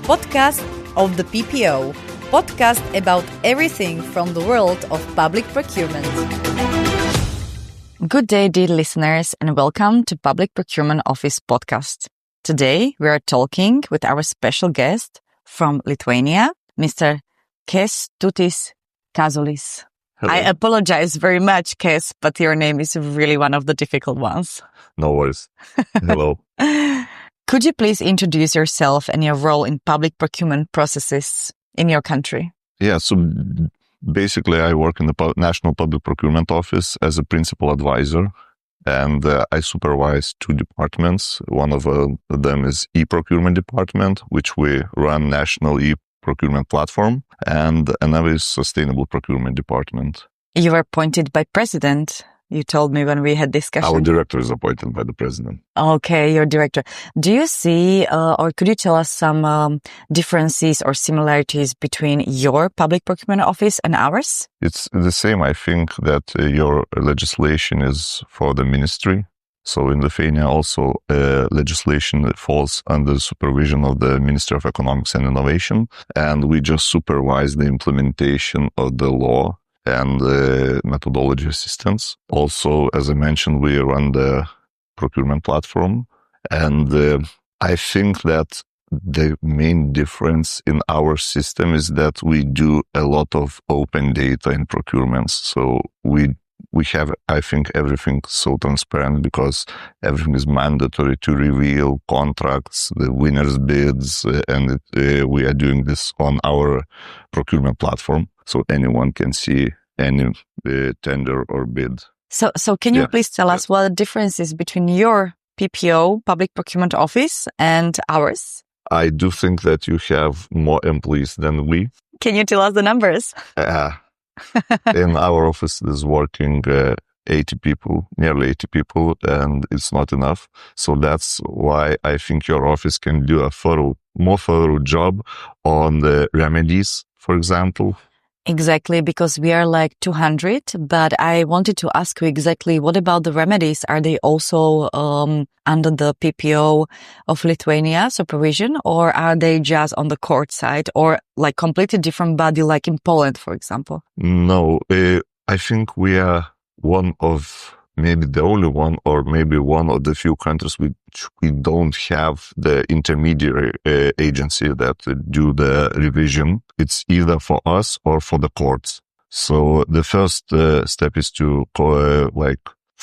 podcast of the PPO, podcast about everything from the world of public procurement. Good day, dear listeners, and welcome to Public Procurement Office podcast. Today, we are talking with our special guest from Lithuania, Mr. Kęstutis Kazulis. Hello. I apologize very much, Kes, but your name is really one of the difficult ones. No worries. Hello. Could you please introduce yourself and your role in public procurement processes in your country? Yeah, so basically I work in the National Public Procurement Office as a principal advisor, and I supervise two departments. One of them is e-procurement department, which we run national e-procurement platform, and another is sustainable procurement department. You were appointed by president. You told me when we had discussion. Our director is appointed by the president. Okay, your director. Do you see, or could you tell us some differences or similarities between your public procurement office and ours? It's the same. I think that your legislation is for the ministry. So in Lithuania also legislation that falls under the supervision of the Ministry of Economics and Innovation. And we just supervise the implementation of the law and methodology assistance. Also, as I mentioned, we run the procurement platform. And I think that the main difference in our system is that we do a lot of open data in procurements. So we have, I think, everything so transparent because everything is mandatory to reveal contracts, the winner's bids, and we are doing this on our procurement platform. So anyone can see any tender or bid. So can you please tell us what the difference is between your PPO, Public Procurement Office, and ours? I do think that you have more employees than we. Can you tell us the numbers? In our office is working 80 people, nearly 80 people, and it's not enough. So that's why I think your office can do a more thorough job on the remedies, for example. Exactly, because we are like 200, but I wanted to ask you exactly, what about the remedies? Are they also under the PPO of Lithuania supervision, or are they just on the court side, or like completely different body like in Poland, for example? No, I think we are one of maybe the only one or maybe one of the few countries which we don't have the intermediary agency that do the revision. It's either for us or for the courts. So the first step is to for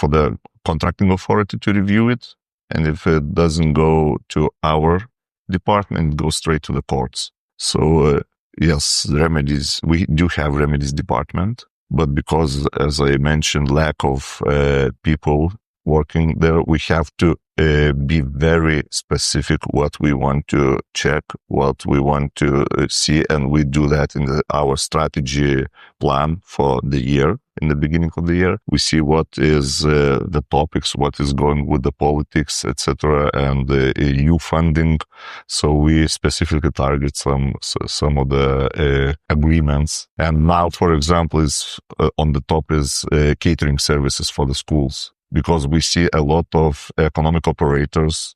the contracting authority to review it. And if it doesn't go to our department, it goes straight to the courts. So yes, remedies, we do have remedies department. But because, as I mentioned, lack of people working there, we have to be very specific what we want to check, what we want to see, and we do that in our strategy plan for the year. In the beginning of the year, we see what is the topics, what is going with the politics, etc., and EU funding. So we specifically target some of the agreements. And now, for example, is on the top is catering services for the schools, because we see a lot of economic operators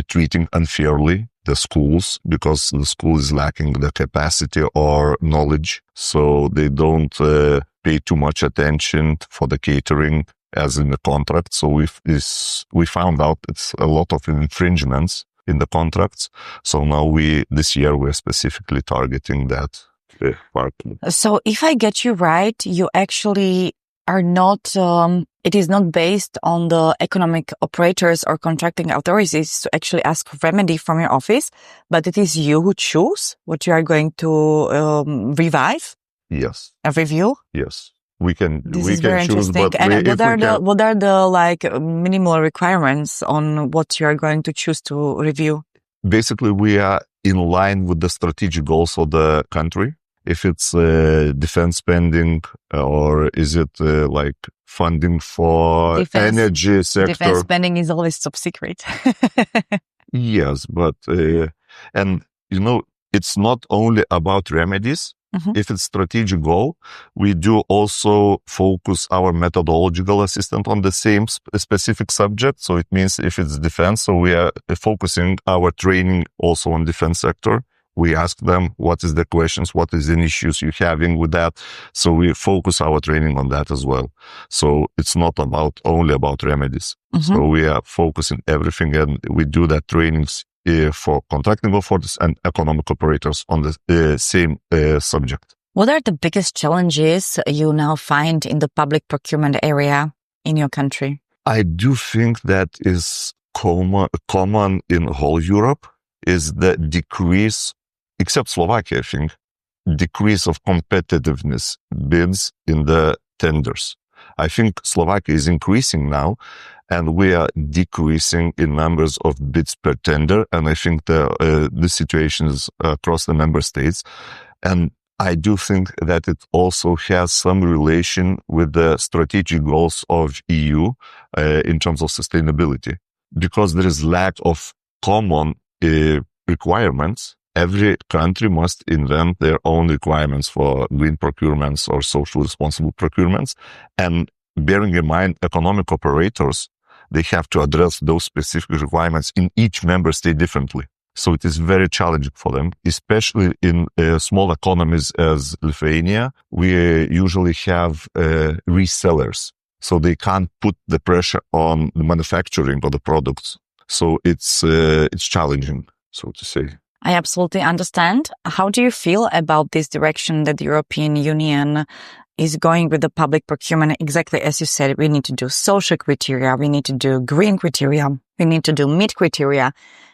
treating unfairly the schools because the school is lacking the capacity or knowledge. So they don't pay too much attention for the catering as in the contract. So we found out it's a lot of infringements in the contracts. So now this year we're specifically targeting that part. So if I get you right, you actually are not, it is not based on the economic operators or contracting authorities to actually ask for remedy from your office, but it is you who choose what you are going to revive? Yes. A review? Yes. We can very choose, but and what are the like minimal requirements on what you are going to choose to review? Basically, we are in line with the strategic goals of the country. If it's defense spending, or is it like funding for energy sector? Defense spending is always top secret. Yes, but and it's not only about remedies. If it's strategic goal, we do also focus our methodological assistant on the same specific subject. So it means if it's defense, so we are focusing our training also on defense sector. We ask them, what is the questions, what is the issues you're having with that? So we focus our training on that as well. So it's not only about remedies. So we are focusing everything, and we do that trainings for contracting authorities and economic operators on the same subject. What are the biggest challenges you now find in the public procurement area in your country? I do think that is common in whole Europe, is the decrease, except Slovakia, I think, decrease of competitiveness bids in the tenders. I think Slovakia is increasing now, and we are decreasing in numbers of bids per tender. And I think the situation is across the member states. And I do think that it also has some relation with the strategic goals of EU in terms of sustainability, because there is lack of common requirements. Every country must invent their own requirements for green procurements or socially responsible procurements. And bearing in mind economic operators, they have to address those specific requirements in each member state differently. So it is very challenging for them, especially in small economies as Lithuania. We usually have resellers, so they can't put the pressure on the manufacturing of the products. So it's challenging, so to say. I absolutely understand. How do you feel about this direction that the European Union is going with the public procurement? Exactly as you said, we need to do social criteria, we need to do green criteria, we need to do meat criteria.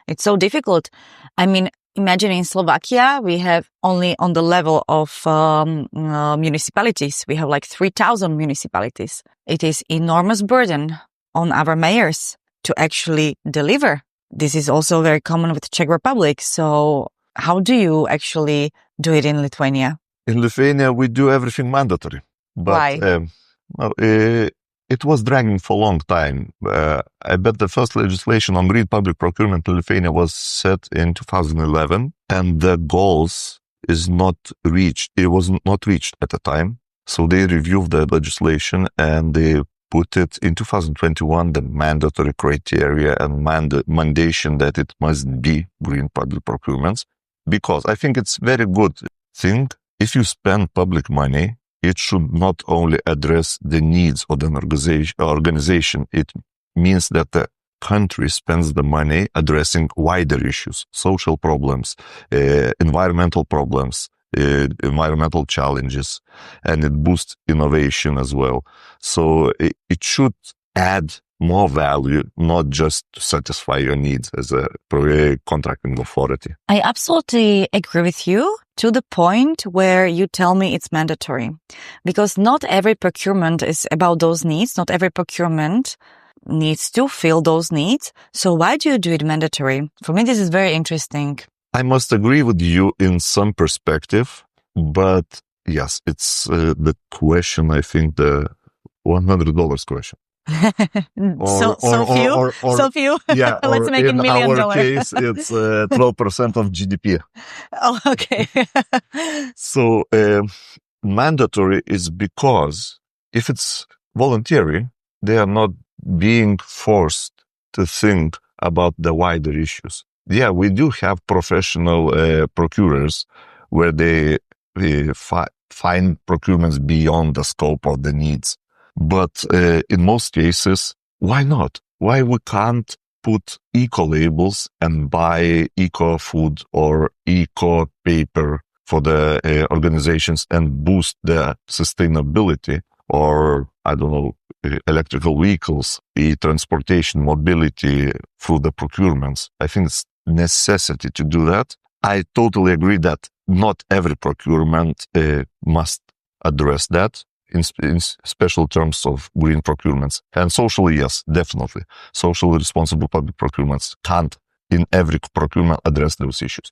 It's so difficult. I mean, imagine in Slovakia, we have only on the level of municipalities, we have like 3,000 municipalities. It is enormous burden on our mayors to actually deliver. This is also very common with Czech Republic. So how do you actually do it in Lithuania? In Lithuania, we do everything mandatory. But, Why? It was dragging for a long time. I bet the first legislation on green public procurement in Lithuania was set in 2011, and the goals is not reached. It was not reached at the time. So they reviewed the legislation and they put it in 2021, the mandatory criteria and mandation that it must be green public procurements. Because I think it's very good thing. If you spend public money, it should not only address the needs of an organization. It means that the country spends the money addressing wider issues, social problems, environmental problems, environmental challenges, and it boosts innovation as well. So it should add more value, not just to satisfy your needs as a contracting authority. I absolutely agree with you to the point where you tell me it's mandatory, because not every procurement is about those needs. Not every procurement needs to fill those needs. So why do you do it mandatory? For me, this is very interesting. I must agree with you in some perspective, but yes, it's the question, I think, the $100 question. So few. Yeah, Let's make it in $1 million. our case, it's 12% of GDP. Oh, okay. So mandatory is because if it's voluntary, they are not being forced to think about the wider issues. Yeah, we do have professional procurers where they find procurements beyond the scope of the needs. But in most cases, why not? Why we can't put eco labels and buy eco food or eco paper for the organizations and boost the sustainability, or, I don't know, electrical vehicles, transportation, mobility through the procurements? I think it's necessity to do that. I totally agree that not every procurement must address that. In special terms of green procurements. And socially, yes, definitely. Socially responsible public procurements can't in every procurement address those issues.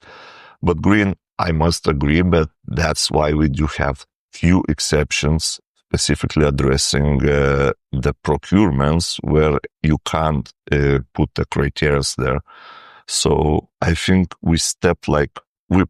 But green, I must agree, but that's why we do have few exceptions specifically addressing the procurements where you can't put the criteria there. So I think we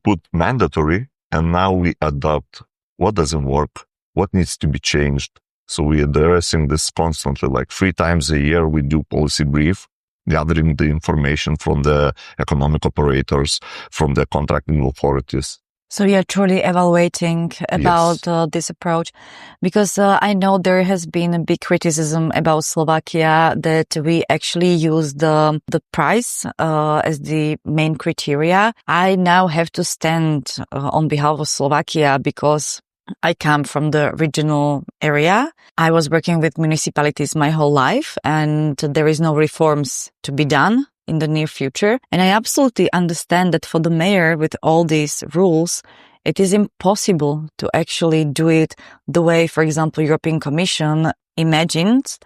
put mandatory and now we adopt what doesn't work, what needs to be changed. So we're addressing this constantly, like 3 times a year we do policy brief, gathering the information from the economic operators, from the contracting authorities. So you're truly evaluating about this approach, because I know there has been a big criticism about Slovakia that we actually use the price as the main criteria. I now have to stand on behalf of Slovakia because I come from the regional area. I was working with municipalities my whole life, and there is no reforms to be done in the near future. And I absolutely understand that for the mayor, with all these rules, it is impossible to actually do it the way, for example, European Commission imagines.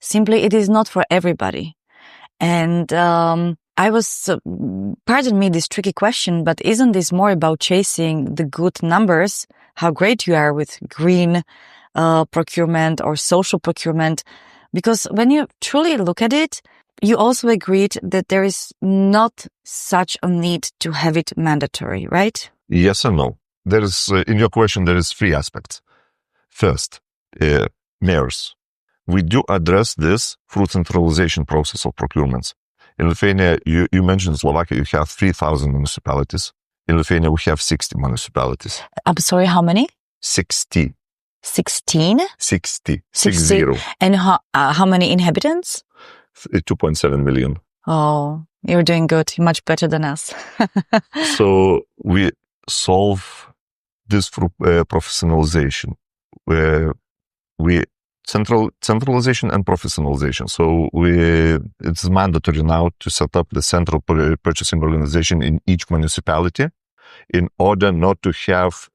Simply, it is not for everybody. And I was, pardon me, this tricky question, but isn't this more about chasing the good numbers, how great you are with green procurement or social procurement? Because when you truly look at it, you also agreed that there is not such a need to have it mandatory, right? Yes and no. There is, in your question, there is 3 aspects. First, mayors. We do address this through centralization process of procurements. In Lithuania, you mentioned Slovakia, you have 3,000 municipalities. In Lithuania, we have 60 municipalities. I'm sorry, how many? 60. 16? 60. 60. And how many inhabitants? 2.7 million. Oh, you're doing good. You're much better than us. So we solve this through professionalization. Centralization and professionalization. So it's mandatory now to set up the central purchasing organization in each municipality in order not to have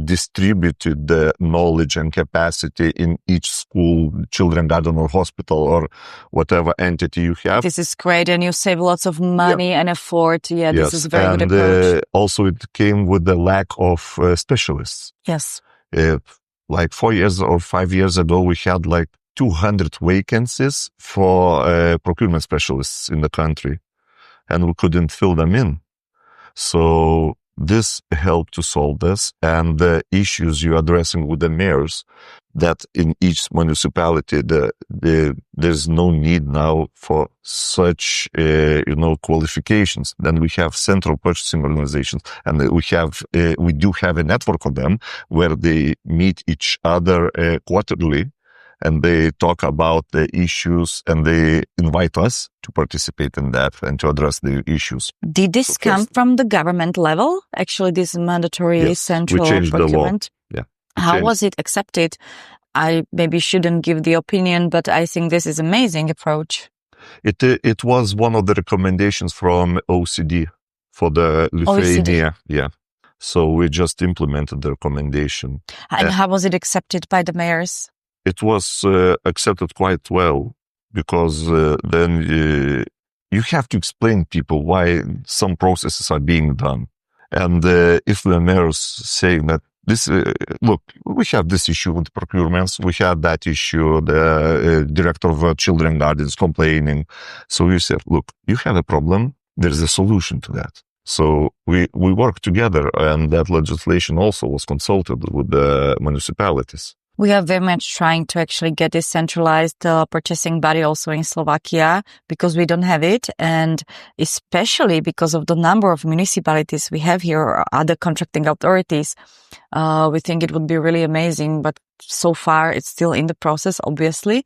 distributed the knowledge and capacity in each school, children garden or hospital or whatever entity you have. This is great, and you save lots of money and effort. Yeah, yes. This is a very good approach. Also it came with the lack of specialists. Yes. Like 4 years or 5 years ago, we had like 200 vacancies for procurement specialists in the country, and we couldn't fill them in. So this helped to solve this, and the issues you're addressing with the mayors, that in each municipality, there's no need now for such, qualifications. Then we have central purchasing organizations, and we do have a network of them where they meet each other quarterly, and they talk about the issues, and they invite us to participate in that and to address the issues. Did this come from the government level? Actually, this mandatory central procurement? The law. Yeah. How was it accepted? I maybe shouldn't give the opinion, but I think this is an amazing approach. It was one of the recommendations from OECD for the Lithuania. Yeah. So we just implemented the recommendation. And how was it accepted by the mayors? It was accepted quite well, because then you have to explain people why some processes are being done. And if the mayors say that look, we have this issue with procurements, we had that issue, the director of children gardens complaining. So we said, look, you have a problem, there's a solution to that. So we work together, and that legislation also was consulted with the municipalities. We are very much trying to actually get this centralized purchasing body also in Slovakia, because we don't have it, and especially because of the number of municipalities we have here or other contracting authorities. We think it would be really amazing, but so far it's still in the process, obviously.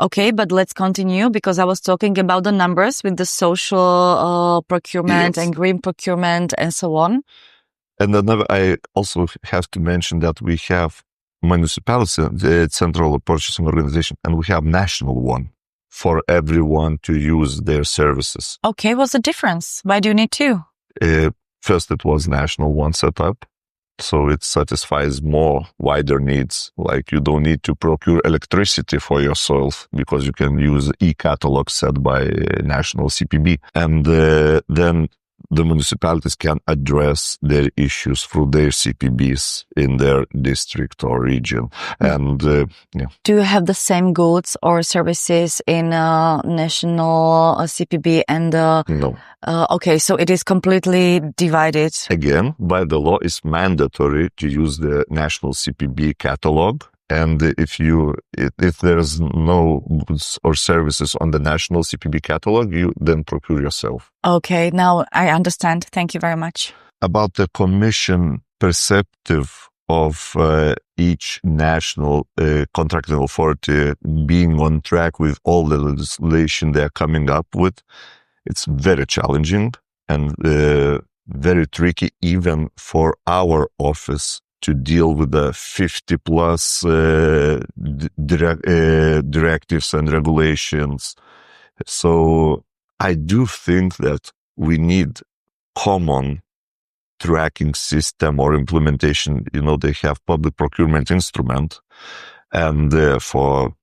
Okay, but let's continue, because I was talking about the numbers with the social procurement and green procurement and so on. And then I also have to mention that we have municipality, the central purchasing organization, and we have national one for everyone to use their services. Okay, what's the difference? Why do you need two? First, it was national one set up, so it satisfies more wider needs. Like you don't need to procure electricity for yourself, because you can use e-catalog set by national CPB. And then the municipalities can address their issues through their CPBs in their district or region. And Do you have the same goods or services in national CPB and no. Okay, so it is completely divided. Again, by the law, it's mandatory to use the national CPB catalog. And if there's no goods or services on the national CPB catalog, you then procure yourself. Okay, now I understand. Thank you very much. About the Commission perceptive of each national contracting authority being on track with all the legislation they're coming up with, it's very challenging and very tricky even for our office to deal with the 50 plus directives and regulations. So I do think that we need common tracking system or implementation. They have public procurement instrument, and for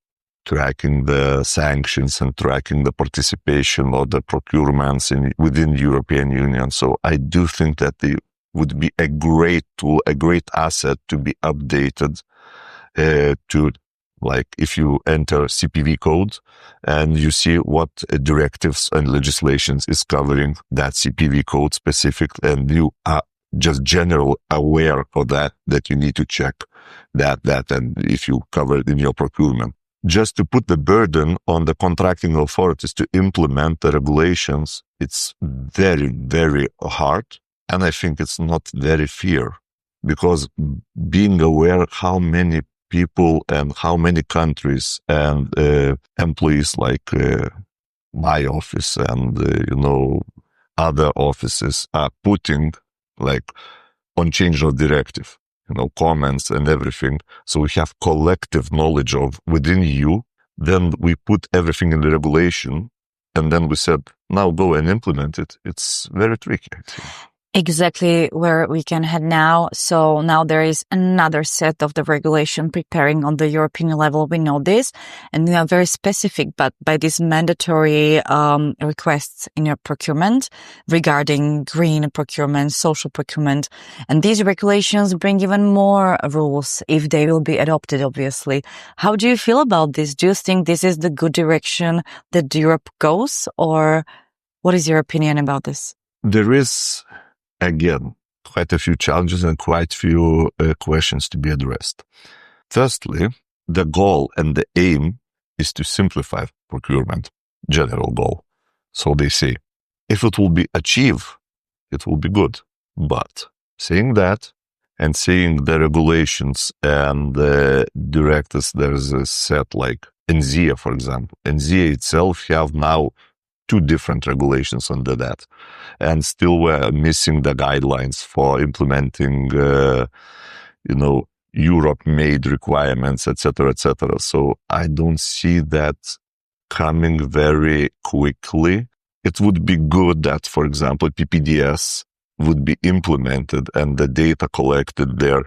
tracking the sanctions and tracking the participation of the procurements within the European Union. So I do think that they would be a great tool, a great asset to be updated to, like, if you enter CPV code and you see what directives and legislations is covering that CPV code specific, and you are just general aware of that you need to check that, and if you cover it in your procurement. Just to put the burden on the contracting authorities to implement the regulations, it's very, very hard. And I think it's not very fair, because being aware how many people and how many countries and employees like my office and, other offices are putting on change of directive, comments and everything. So we have collective knowledge of within EU. Then we put everything in the regulation, and then we said, now go and implement it. It's very tricky, I think. Exactly where we can head now. So now there is another set of the regulation preparing on the European level. We know this, and they are very specific, but by these mandatory requests in your procurement regarding green procurement, social procurement. And these regulations bring even more rules if they will be adopted, obviously. How do you feel about this? Do you think this is the good direction that Europe goes, or what is your opinion about this? There is, again, quite a few challenges and quite few questions to be addressed. Firstly, the goal and the aim is to simplify procurement, general goal. So they say, if it will be achieved, it will be good. But saying that and saying the regulations and the directives, there's a set like NZIA, for example. NZIA itself have now 2 different regulations under that. And still we're missing the guidelines for implementing, Europe-made requirements, etc., etc. So I don't see that coming very quickly. It would be good that, for example, PPDS would be implemented and the data collected there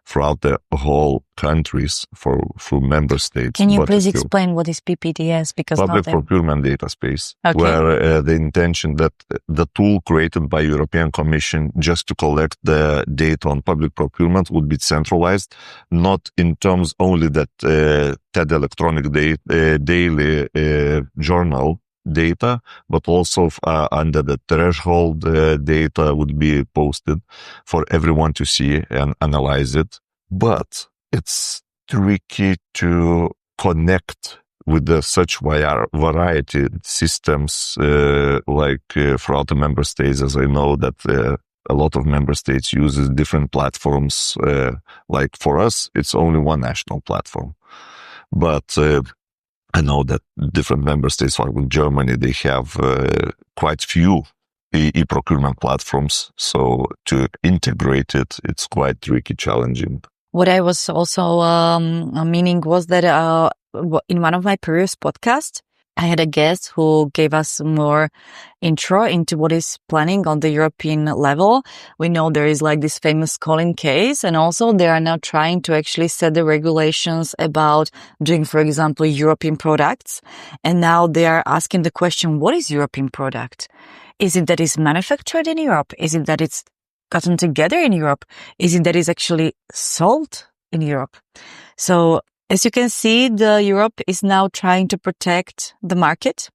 throughout the whole countries through member states. Can you please explain what is PPDS? Because Public Procurement Data Space, okay, where the intention that the tool created by European Commission just to collect the data on public procurement would be centralized, not in terms only that TED electronic daily journal data, but also under the threshold data would be posted for everyone to see and analyze it. But it's tricky to connect with such variety systems throughout the member states, as I know that a lot of member states uses different platforms. Like for us, it's only one national platform. But I know that different member states, like in Germany, they have quite few e-procurement platforms. So to integrate it, it's quite tricky, challenging. What I was also meaning was that in one of my previous podcasts, I had a guest who gave us more intro into what is planning on the European level. We know there is like this famous Colin case, and also they are now trying to actually set the regulations about doing, for example, European products. And now they are asking the question, what is European product? Is it that it's manufactured in Europe? Is it that it's gotten together in Europe? Is it that it's actually sold in Europe? So as you can see, Europe is now trying to protect the market.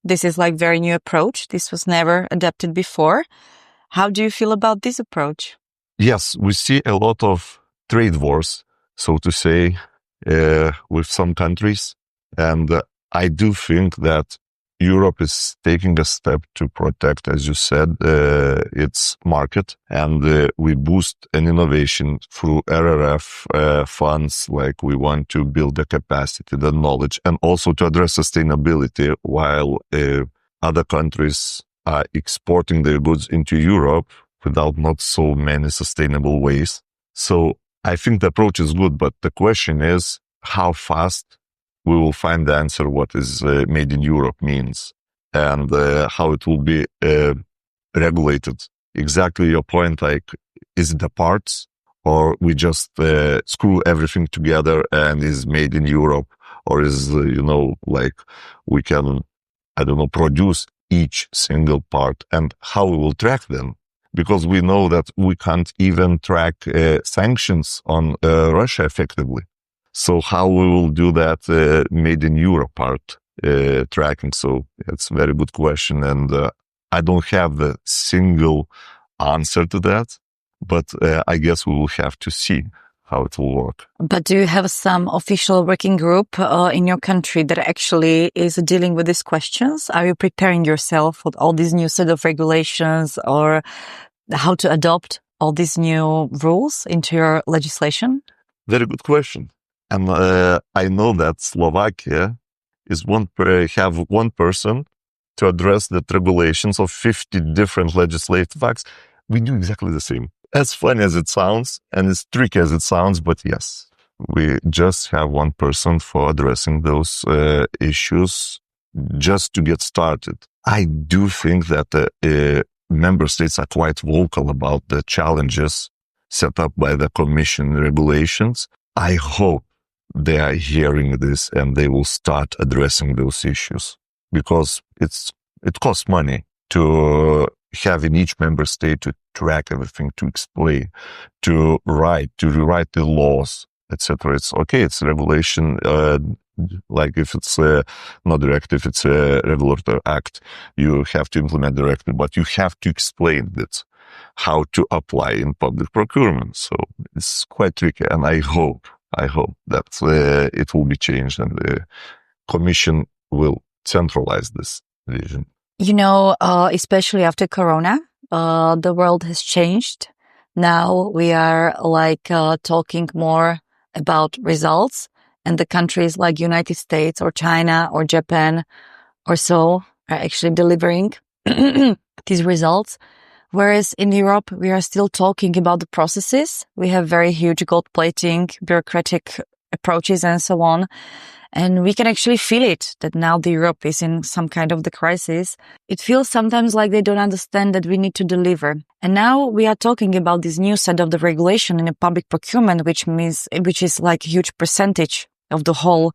This is like very new approach. This was never adapted before. How do you feel about this approach? Yes, we see a lot of trade wars, so to say, with some countries. And I do think that Europe is taking a step to protect, as you said, its market, and we boost an innovation through RRF funds. Like we want to build the capacity, the knowledge, and also to address sustainability while other countries are exporting their goods into Europe without not so many sustainable ways. So I think the approach is good, but the question is how fast we will find the answer what is made in Europe means and how it will be regulated. Exactly your point, like, is it the parts or we just screw everything together and is made in Europe, or is, like we can, produce each single part, and how we will track them? Because we know that we can't even track sanctions on Russia effectively. So how we will do that made in Europe part tracking? So it's a very good question. And I don't have the single answer to that, but I guess we will have to see how it will work. But do you have some official working group in your country that actually is dealing with these questions? Are you preparing yourself with all these new set of regulations, or how to adopt all these new rules into your legislation? Very good question. And I know that Slovakia is have one person to address the regulations of 50 different legislative acts. We do exactly the same. As funny as it sounds, and as tricky as it sounds, but yes, we just have one person for addressing those issues just to get started. I do think that the member states are quite vocal about the challenges set up by the Commission regulations. I hope they are hearing this and they will start addressing those issues, because it costs money to have in each member state to track everything, to explain, to rewrite the laws, etc. It's okay, it's regulation, like if it's not directive, it's a regulatory act, you have to implement directly, but you have to explain it, how to apply in public procurement. So it's quite tricky, and I hope that it will be changed and the Commission will centralize this vision. Especially after Corona, the world has changed. Now we are talking more about results, and the countries like United States or China or Japan or so are actually delivering these results. Whereas in Europe, we are still talking about the processes. We have very huge gold plating, bureaucratic approaches and so on. And we can actually feel it, that now the Europe is in some kind of the crisis. It feels sometimes like they don't understand that we need to deliver. And now we are talking about this new set of the regulation in a public procurement, which is like a huge percentage of the whole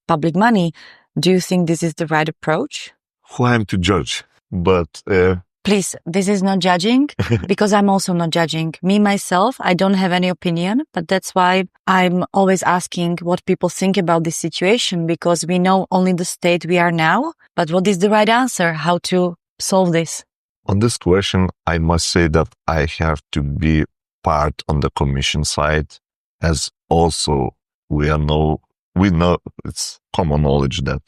public money. Do you think this is the right approach? Who I am to judge? But please, this is not judging, because I'm also not judging. Me, myself, I don't have any opinion, but that's why I'm always asking what people think about this situation, because we know only the state we are now, but what is the right answer? How to solve this? On this question, I must say that I have to be part on the Commission side, as also we know it's common knowledge that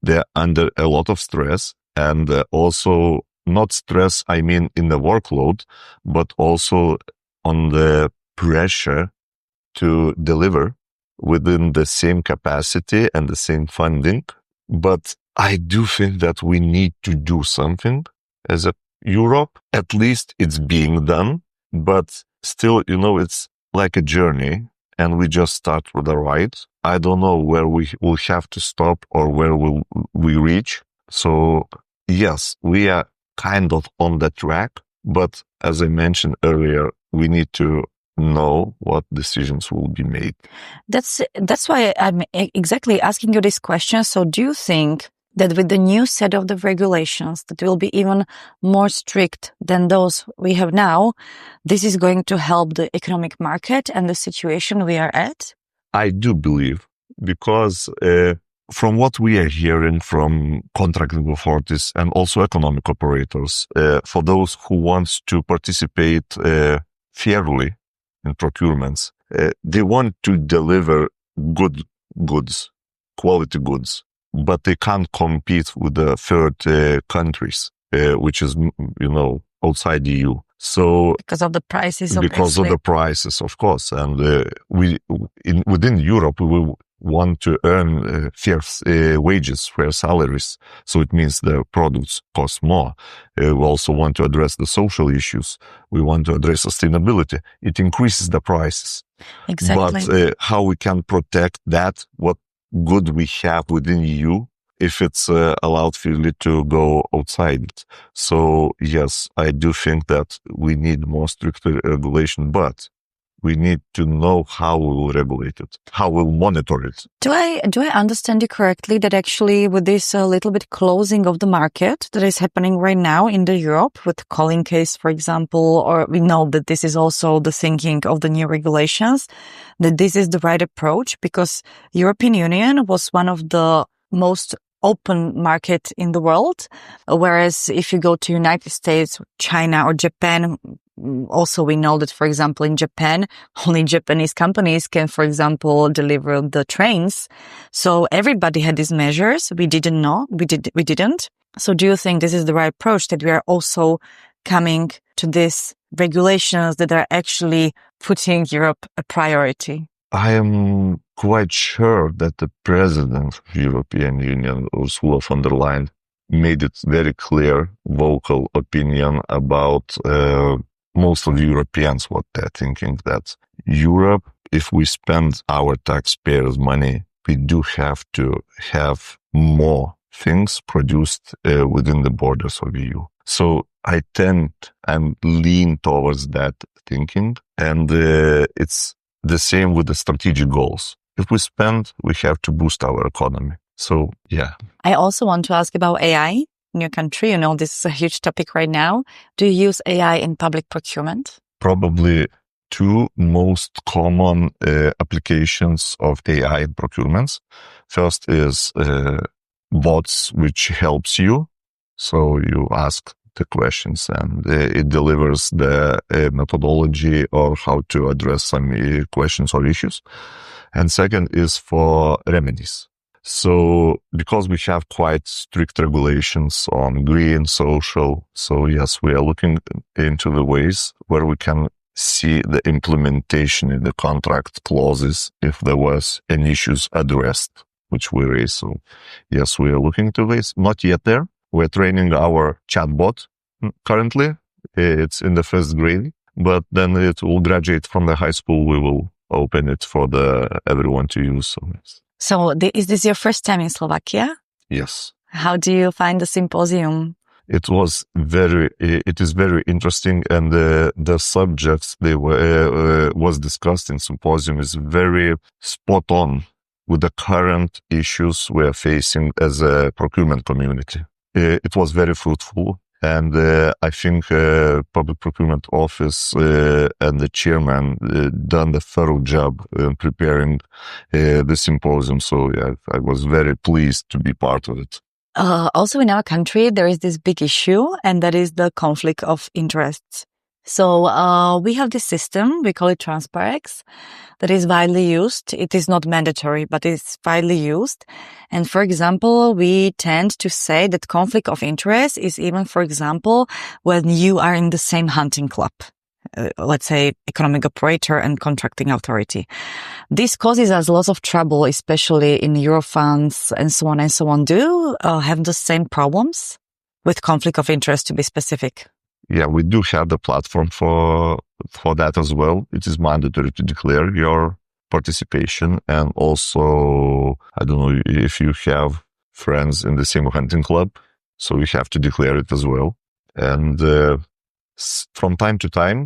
they're under a lot of stress, and also not stress, I mean, in the workload, but also on the pressure to deliver within the same capacity and the same funding. But I do think that we need to do something as a Europe. At least it's being done, but still, it's like a journey. and we just start with the right. I don't know where we will have to stop or where will we reach. So yes, we are kind of on the track, but as I mentioned earlier, we need to know what decisions will be made. That's why I'm exactly asking you this question. So do you think that with the new set of the regulations that will be even more strict than those we have now, this is going to help the economic market and the situation we are at? I do believe, because from what we are hearing from contracting authorities and also economic operators, for those who want to participate fairly in procurements, they want to deliver good goods, quality goods, but they can't compete with the third countries, which is, outside the EU. So because of the prices, because of the prices, of course, and within Europe we want to earn fair wages, fair salaries. So it means the products cost more. We also want to address the social issues. We want to address sustainability. It increases the prices. Exactly. But how we can protect that, what good we have within EU, if it's allowed freely to go outside it. So yes, I do think that we need more strict regulation, but we need to know how we will regulate it, how we'll monitor it. Do I understand you correctly that actually with this little bit closing of the market that is happening right now in the Europe with calling case, for example, or we know that this is also the thinking of the new regulations, that this is the right approach because European Union was one of the most open market in the world, whereas if you go to United States, China or Japan, also we know that, for example, in Japan, only Japanese companies can, for example, deliver the trains. So everybody had these measures. We didn't know. We didn't. So do you think this is the right approach, that we are also coming to these regulations that are actually putting Europe a priority? I am quite sure that the President of the European Union, Ursula von der Leyen, made it very clear, vocal opinion about most of the Europeans, what they're thinking, that Europe, if we spend our taxpayers' money, we do have to have more things produced within the borders of EU. So I tend and lean towards that thinking, and it's the same with the strategic goals. If we spend, we have to boost our economy. So, yeah. I also want to ask about AI in your country. You know, this is a huge topic right now. Do you use AI in public procurement? Probably two most common applications of AI in procurements. First is bots, which helps you. So you ask the questions and it delivers the methodology or how to address some questions or issues. And second is for remedies. So because we have quite strict regulations on green, social, so yes, we are looking into the ways where we can see the implementation in the contract clauses if there was any issues addressed, which we raise. So yes, we are looking into ways. Not yet there. We're training our chatbot currently. It's in the first grade, but then it will graduate from the high school. We will open it for everyone to use. So is this your first time in Slovakia? Yes. How do you find the symposium? It is very interesting, and the subjects was discussed in symposium is very spot on with the current issues we are facing as a procurement community. It was very fruitful, and I think Public Procurement Office and the chairman done a thorough job in preparing the symposium. So yeah, I was very pleased to be part of it. Also in our country, there is this big issue, and that is the conflict of interests. So we have this system, we call it Transparex, that is widely used. It is not mandatory, but it's widely used. And for example, we tend to say that conflict of interest is even, for example, when you are in the same hunting club. Let's say economic operator and contracting authority. This causes us lots of trouble, especially in Eurofunds and so on and so on. Do you have the same problems with conflict of interest, to be specific? Yeah, we do have the platform for that as well. It is mandatory to declare your participation. And also, I don't know if you have friends in the same hunting club, so you have to declare it as well. And from time to time,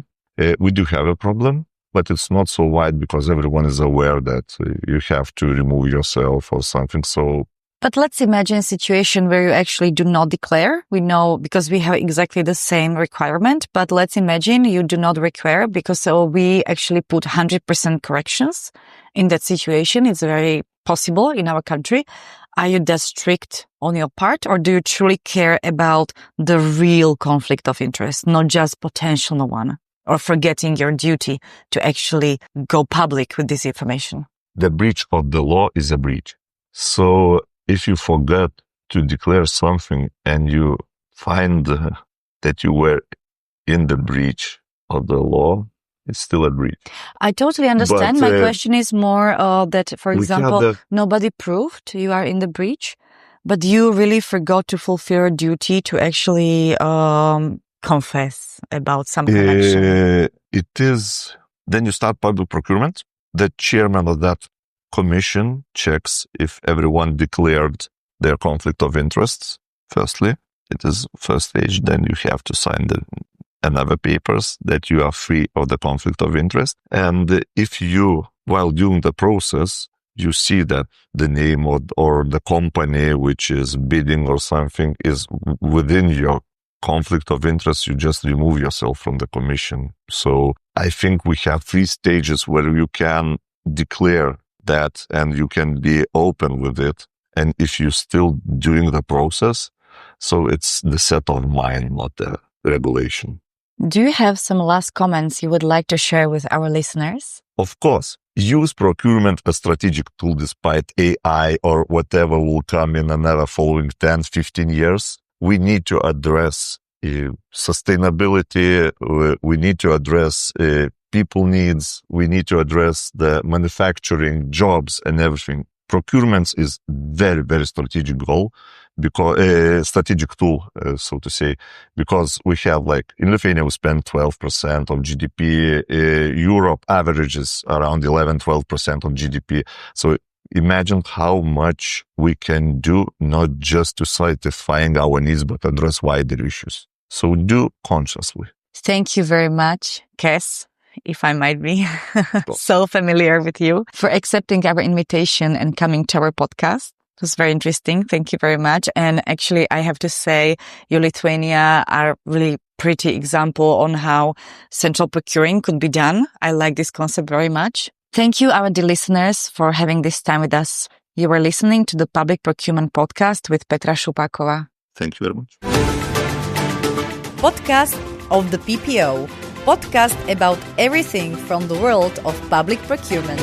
we do have a problem, but it's not so wide because everyone is aware that you have to remove yourself or something. So, but let's imagine a situation where you actually do not declare. We know because we have exactly the same requirement, but let's imagine you do not declare because we actually put 100% corrections. In that situation, it's very possible in our country. Are you that strict on your part, or do you truly care about the real conflict of interest, not just potential one, or forgetting your duty to actually go public with this information? The breach of the law is a breach. So if you forget to declare something and you find that you were in the breach of the law, it's still a breach. I totally understand. My question is more that, for example, nobody proved you are in the breach, but you really forgot to fulfill your duty to actually confess about some connection. It is, then you start public procurement. The chairman of that commission checks if everyone declared their conflict of interests. Firstly, it is first stage. Then you have to sign another papers that you are free of the conflict of interest. And if you, while doing the process, you see that the name or the company which is bidding or something is within your conflict of interest, you just remove yourself from the commission. So I think we have 3 stages where you can declare that and you can be open with it. And if you're still doing the process, so it's the set of mind, not the regulation. Do you have some last comments you would like to share with our listeners? Of course. Use procurement as a strategic tool despite AI or whatever will come in another following 10, 15 years. We need to address sustainability. We need to address people needs. We need to address the manufacturing, jobs, and everything. Procurement is very, very strategic goal, because strategic tool, so to say, because we have in Lithuania we spend 12% of GDP. Europe averages around 11-12% of GDP. So imagine how much we can do, not just to satisfying our needs, but address wider issues. So do consciously. Thank you very much, Kes, if I might be so familiar with you, for accepting our invitation and coming to our podcast. It was very interesting. Thank you very much. And actually, I have to say, you Lithuania are really pretty example on how central procuring could be done. I like this concept very much. Thank you, our dear listeners, for having this time with us. You were listening to the Public Procurement Podcast with Petra Šupáková. Thank you very much. Podcast of the PPO. Podcast about everything from the world of public procurement.